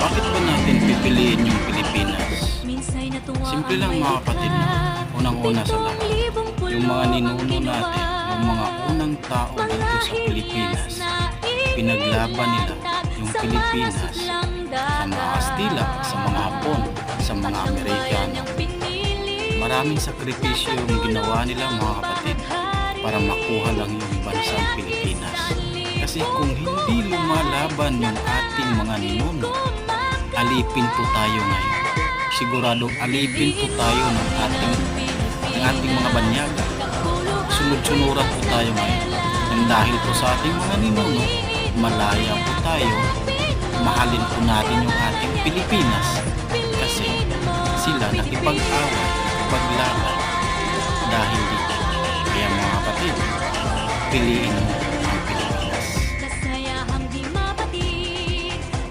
Bakit ba natin pipiliin yung Pilipinas? Simple lang mga kapatid, no? Unang-una sa lahat, yung mga ninuno natin, yung mga unang tao dito sa Pilipinas, pinaglaban nila yung Pilipinas sa mga Kastila, sa mga Hapon, sa mga Amerikano. Maraming sakripisyo yung ginawa nila mga kapatid para makuha lang yung bansang Pilipinas. Kasi kung hindi lumalaban yung ating mga ninuno, alipin po tayo ngayon. Siguradong alipin po tayo ng ating mga banyaga. Sunod-sunuran po tayo ngayon. Nang dahil po sa ating mga ninuno, malaya po tayo, mahalin po natin yung ating Pilipinas. Kasi sila nakipag-away, nakipaglaban dahil dito. Kaya mga kapatid, piliin mo